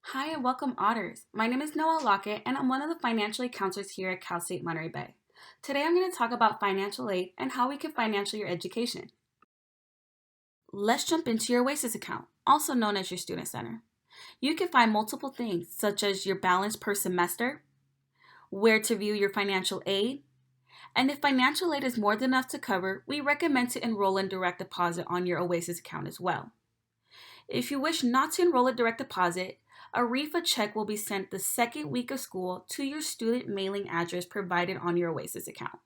Hi and welcome, Otters. My name is Noah Lockett, and I'm one of the financial aid counselors here at Cal State Monterey Bay. Today, I'm going to talk about financial aid and how we can finance your education. Let's jump into your OASIS account, also known as your Student Center. You can find multiple things, such as your balance per semester, where to view your financial aid, and if financial aid is more than enough to cover, we recommend to enroll in direct deposit on your OASIS account as well. If you wish not to enroll a direct deposit, a refund check will be sent the second week of school to your student mailing address provided on your OASIS account.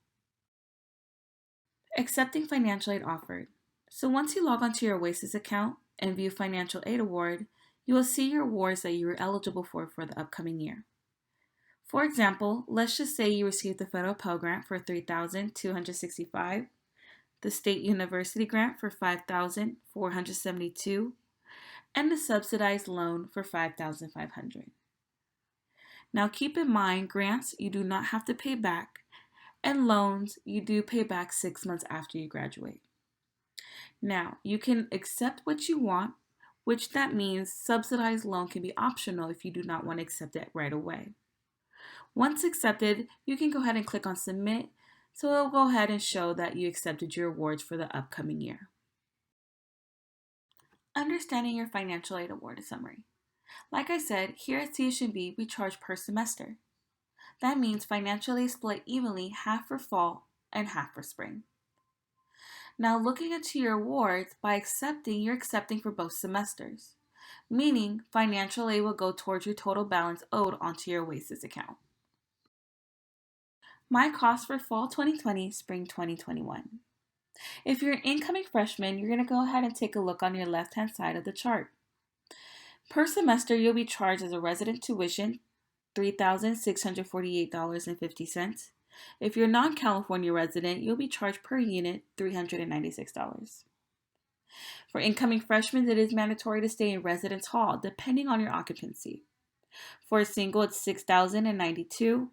Accepting financial aid offered. So once you log onto your OASIS account and view financial aid award, you will see your awards that you are eligible for the upcoming year. For example, let's just say you received the federal Pell Grant for $3,265, the state university grant for $5,472, and the subsidized loan for $5,500. Now keep in mind, grants you do not have to pay back, and loans you do pay back 6 months after you graduate. Now, you can accept what you want, which that means subsidized loan can be optional if you do not want to accept it right away. Once accepted, you can go ahead and click on submit, so it'll go ahead and show that you accepted your awards for the upcoming year. Understanding your financial aid award summary. Like I said, here at CHB, we charge per semester. That means financial aid split evenly, half for fall and half for spring. Now looking into your awards, by accepting, you're accepting for both semesters, meaning financial aid will go towards your total balance owed onto your OASIS account. My cost for fall 2020, spring 2021. If you're an incoming freshman, you're going to go ahead and take a look on your left-hand side of the chart. Per semester, you'll be charged as a resident tuition, $3,648.50. If you're a non-California resident, you'll be charged per unit $396. For incoming freshmen, it is mandatory to stay in residence hall, depending on your occupancy. For a single, it's $6,092.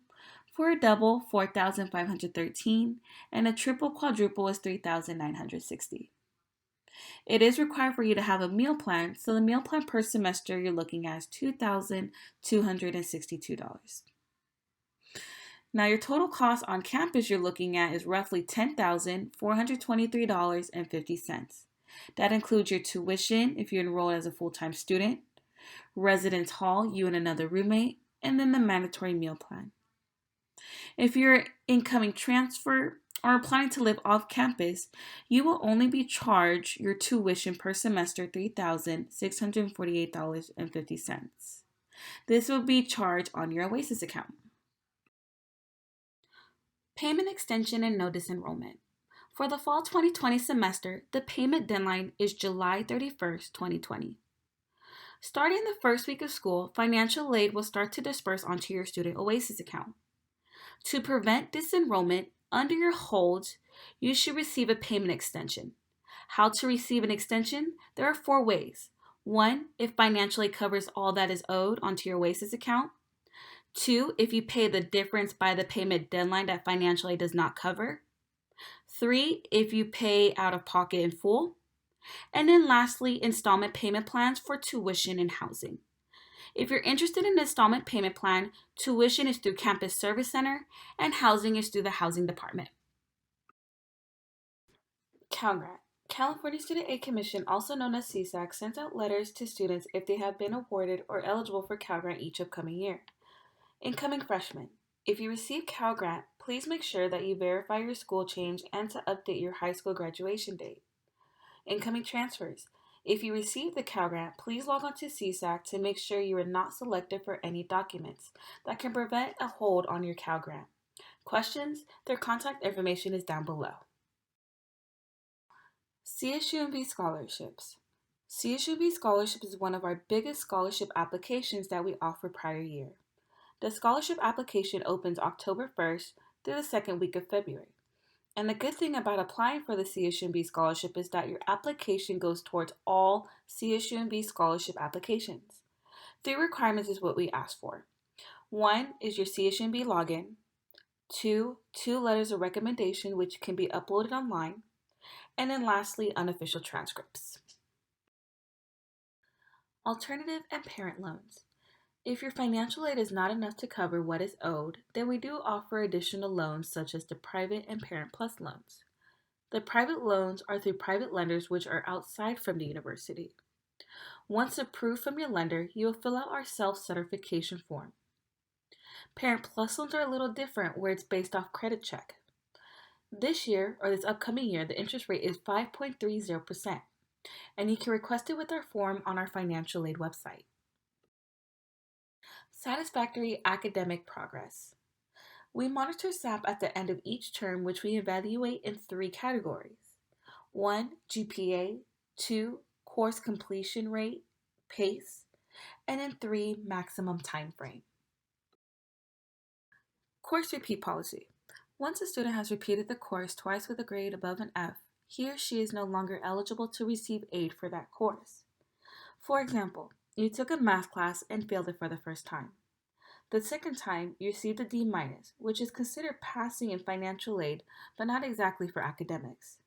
For a double, $4,513, and a triple quadruple is $3,960. It is required for you to have a meal plan, so the meal plan per semester you're looking at is $2,262. Now your total cost on campus you're looking at is roughly $10,423.50. That includes your tuition if you're enrolled as a full-time student, residence hall, you and another roommate, and then the mandatory meal plan. If you're incoming transfer or planning to live off campus, you will only be charged your tuition per semester $3,648.50. This will be charged on your OASIS account. Payment extension and no disenrollment. For the fall 2020 semester, the payment deadline is July 31st, 2020. Starting the first week of school, financial aid will start to disperse onto your student OASIS account. To prevent disenrollment, under your hold, you should receive a payment extension. How to receive an extension? There are 4 ways. 1, if financial aid covers all that is owed onto your OASIS account. 2, if you pay the difference by the payment deadline that financial aid does not cover. 3, if you pay out of pocket in full. And then lastly, installment payment plans for tuition and housing. If you're interested in an installment payment plan, tuition is through Campus Service Center and housing is through the Housing Department. CalGrant. California Student Aid Commission, also known as CSAC, sends out letters to students if they have been awarded or eligible for CalGrant each upcoming year. Incoming freshmen. If you receive CalGrant, please make sure that you verify your school change and to update your high school graduation date. Incoming transfers. If you receive the CalGrant, please log on to CSAC to make sure you are not selected for any documents that can prevent a hold on your CalGrant. Questions? Their contact information is down below. CSUMB scholarships. CSUMB scholarship is one of our biggest scholarship applications that we offer prior year. The scholarship application opens October 1st through the second week of February. And the good thing about applying for the CSUMB scholarship is that your application goes towards all CSUMB scholarship applications. 3 requirements is what we ask for. 1 is your CSUMB login. 2 letters of recommendation which can be uploaded online. And then lastly, unofficial transcripts. Alternative and parent loans. If your financial aid is not enough to cover what is owed, then we do offer additional loans such as the private and Parent Plus loans. The private loans are through private lenders which are outside from the university. Once approved from your lender, you will fill out our self-certification form. Parent Plus loans are a little different where it's based off credit check. This year, or this upcoming year, the interest rate is 5.30%, and you can request it with our form on our financial aid website. Satisfactory academic progress. We monitor SAP at the end of each term, which we evaluate in three categories. 1. GPA, 2. Course completion rate, pace, and then 3. Maximum time frame. Course repeat policy. Once a student has repeated the course twice with a grade above an F, he or she is no longer eligible to receive aid for that course. For example, you took a math class and failed it for the first time. The second time, you received a D-, which is considered passing in financial aid, but not exactly for academics.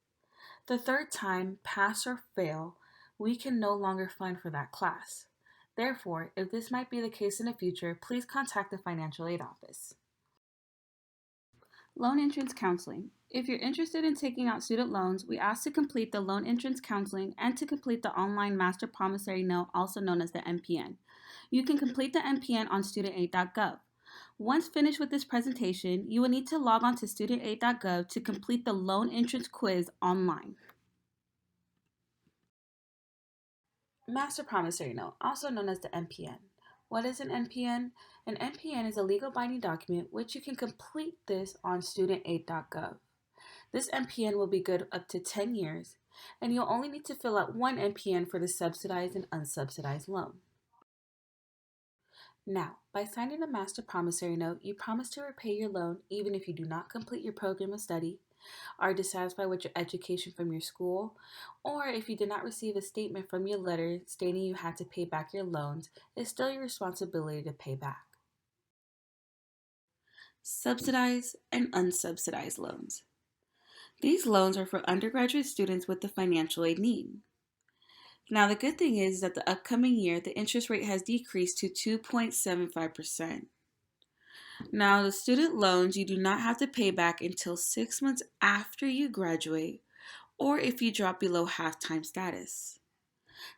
The third time, pass or fail, we can no longer fund for that class. Therefore, if this might be the case in the future, please contact the financial aid office. Loan entrance counseling. If you're interested in taking out student loans, we ask to complete the loan entrance counseling and to complete the online master promissory note, also known as the MPN. You can complete the MPN on studentaid.gov. Once finished with this presentation, you will need to log on to studentaid.gov to complete the loan entrance quiz online. Master promissory note, also known as the MPN. What is an MPN? An MPN is a legal binding document which you can complete this on studentaid.gov. This MPN will be good up to 10 years, and you'll only need to fill out one MPN for the subsidized and unsubsidized loan. Now, by signing a master promissory note, you promise to repay your loan even if you do not complete your program of study, are dissatisfied with your education from your school, or if you did not receive a statement from your letter stating you had to pay back your loans, it's still your responsibility to pay back. Subsidized and unsubsidized loans. These loans are for undergraduate students with the financial aid need. Now, the good thing is that the upcoming year, the interest rate has decreased to 2.75%. Now, the student loans you do not have to pay back until 6 months after you graduate or if you drop below half-time status.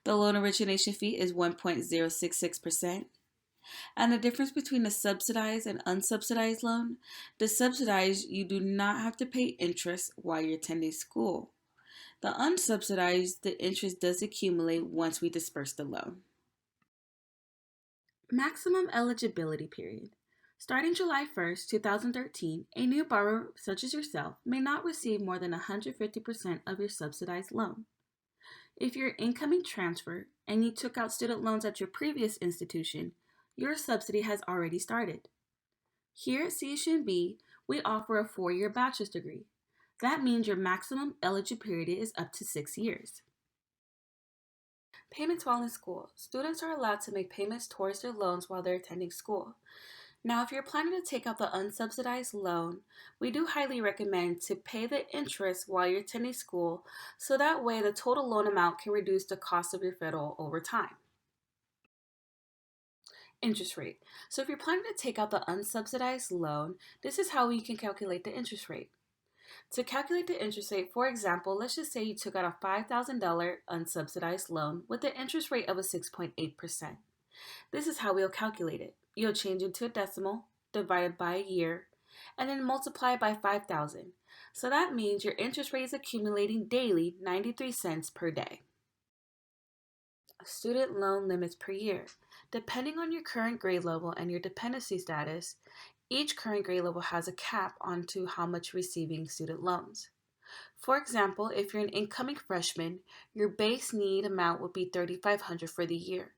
The loan origination fee is 1.066%. And the difference between the subsidized and unsubsidized loan, the subsidized, you do not have to pay interest while you're attending school. The unsubsidized, the interest does accumulate once we disperse the loan. Maximum eligibility period. Starting July 1st, 2013, a new borrower such as yourself may not receive more than 150% of your subsidized loan. If you're incoming transfer and you took out student loans at your previous institution, your subsidy has already started. Here at CHNB, we offer a 4-year bachelor's degree. That means your maximum eligibility period is up to 6 years. Payments while in school. Students are allowed to make payments towards their loans while they're attending school. Now, if you're planning to take out the unsubsidized loan, we do highly recommend to pay the interest while you're attending school so that way the total loan amount can reduce the cost of your federal over time. Interest rate. So if you're planning to take out the unsubsidized loan, this is how we can calculate the interest rate. To calculate the interest rate, for example, let's just say you took out a $5,000 unsubsidized loan with an interest rate of a 6.8%. This is how we'll calculate it. You'll change it to a decimal, divide by a year, and then multiply by 5,000. So that means your interest rate is accumulating daily 93 cents per day. Student loan limits per year. Depending on your current grade level and your dependency status, each current grade level has a cap onto how much receiving student loans. For example, if you're an incoming freshman, your base need amount would be $3,500 for the year.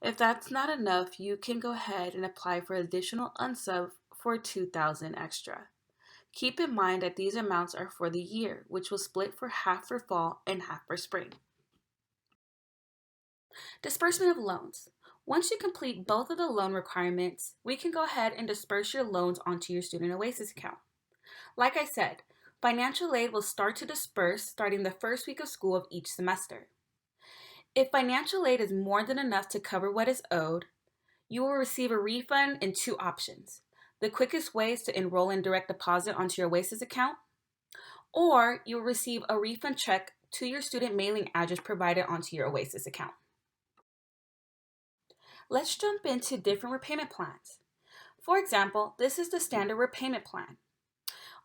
If that's not enough, you can go ahead and apply for additional unsub for $2,000 extra. Keep in mind that these amounts are for the year, which will split for half for fall and half for spring. Disbursement of loans. Once you complete both of the loan requirements, we can go ahead and disperse your loans onto your Student Oasis account. Like I said, financial aid will start to disperse starting the first week of school of each semester. If financial aid is more than enough to cover what is owed, You will receive a refund in two options. The quickest way is to enroll in direct deposit onto your OASIS account, or you'll receive a refund check to your student mailing address provided onto your OASIS account. Let's jump into different repayment plans. For example, this is the standard repayment plan.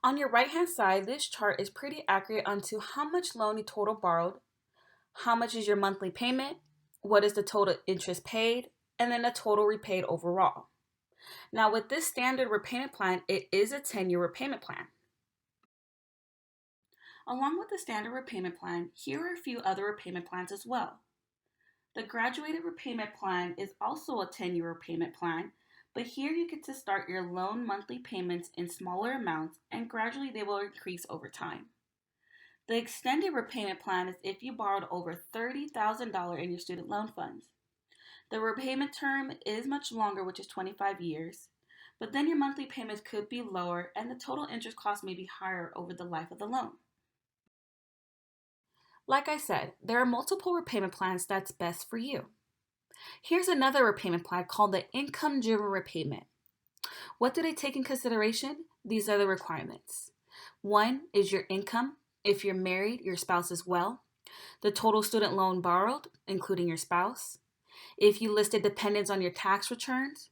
On your right-hand side, this chart is pretty accurate onto how much loan you total borrowed, how much is your monthly payment, what is the total interest paid, and then the total repaid overall. Now with this standard repayment plan, it is a 10-year repayment plan. Along with the standard repayment plan, here are a few other repayment plans as well. The graduated repayment plan is also a 10-year repayment plan, but here you get to start your loan monthly payments in smaller amounts and gradually they will increase over time. The extended repayment plan is if you borrowed over $30,000 in your student loan funds. The repayment term is much longer, which is 25 years, but then your monthly payments could be lower and the total interest cost may be higher over the life of the loan. Like I said, there are multiple repayment plans that's best for you. Here's another repayment plan called the income-driven repayment. What do they take in consideration? These are the requirements. One is your income. If you're married, your spouse as well. The total student loan borrowed, including your spouse. If you listed dependents on your tax returns.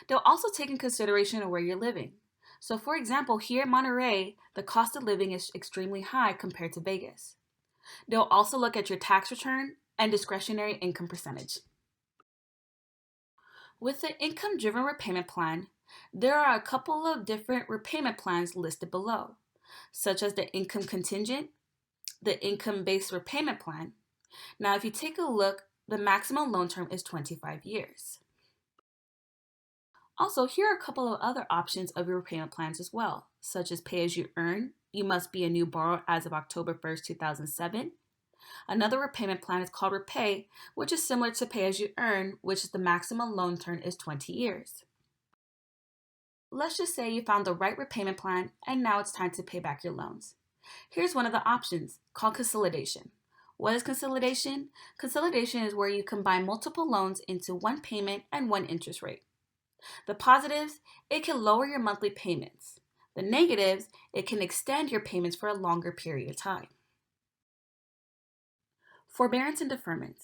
They'll also take in consideration of where you're living. So for example, here in Monterey, the cost of living is extremely high compared to Vegas. They'll also look at your tax return and discretionary income percentage. With the income-driven repayment plan, there are a couple of different repayment plans listed below, such as the income contingent, the income-based repayment plan. Now, if you take a look, the maximum loan term is 25 years. Also, here are a couple of other options of your repayment plans as well, such as pay as you earn. You must be a new borrower as of October 1st, 2007. Another repayment plan is called Repay, which is similar to Pay as you earn, which is the maximum loan term is 20 years. Let's just say you found the right repayment plan and now it's time to pay back your loans. Here's one of the options called consolidation. What is consolidation? Consolidation is where you combine multiple loans into one payment and one interest rate. The positives, it can lower your monthly payments. The negatives, it can extend your payments for a longer period of time. Forbearance and deferment.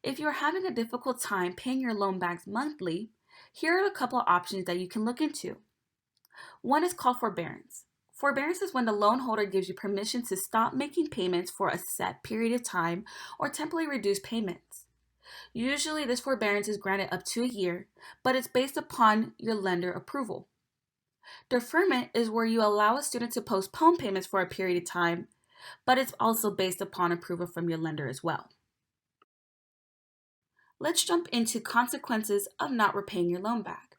If you're having a difficult time paying your loan back monthly, here are a couple of options that you can look into. One is called forbearance. Forbearance is when the loan holder gives you permission to stop making payments for a set period of time or temporarily reduce payments. Usually this forbearance is granted up to a year, but it's based upon your lender approval. Deferment is where you allow a student to postpone payments for a period of time, but it's also based upon approval from your lender as well. Let's jump into consequences of not repaying your loan back.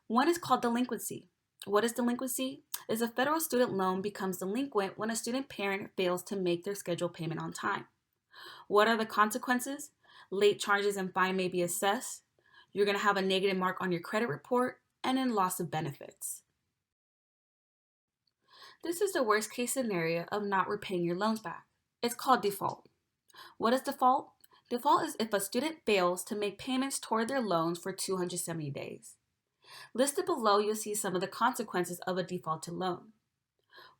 One is called delinquency. What is delinquency? Is a federal student loan becomes delinquent when a student parent fails to make their scheduled payment on time. What are the consequences? Late charges and fine may be assessed. You're going to have a negative mark on your credit report and then loss of benefits. This is the worst case scenario of not repaying your loans back. It's called default. What is default? Default is if a student fails to make payments toward their loans for 270 days. Listed below, you'll see some of the consequences of a defaulted loan.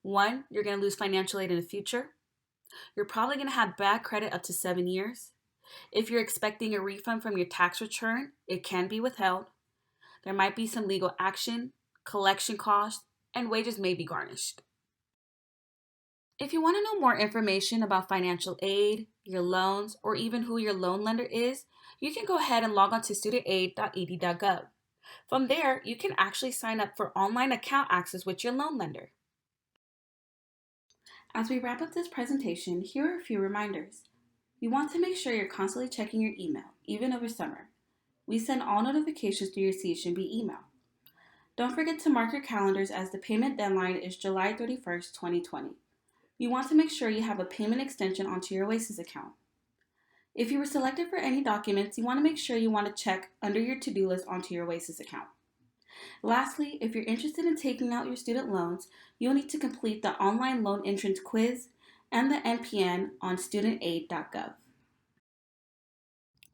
One, you're going to lose financial aid in the future. You're probably going to have bad credit up to 7 years. If you're expecting a refund from your tax return, it can be withheld. There might be some legal action, collection costs, and wages may be garnished. If you want to know more information about financial aid, your loans, or even who your loan lender is, you can go ahead and log on to studentaid.ed.gov. From there, you can actually sign up for online account access with your loan lender. As we wrap up this presentation, here are a few reminders. You want to make sure you're constantly checking your email, even over summer. We send all notifications to your CHMB email. Don't forget to mark your calendars as the payment deadline is July 31st, 2020. You want to make sure you have a payment extension onto your OASIS account. If you were selected for any documents, you want to make sure you want to check under your to-do list onto your OASIS account. Lastly, if you're interested in taking out your student loans, you'll need to complete the online loan entrance quiz and the NPN on studentaid.gov.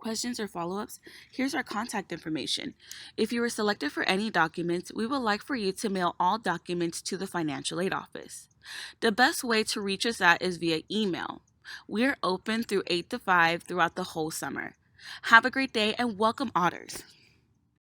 questions, or follow-ups, here's our contact information. If you were selected for any documents, we would like for you to mail all documents to the financial aid office. The best way to reach us at is via email. We're open through 8 to 5 throughout the whole summer. Have a great day and welcome Otters!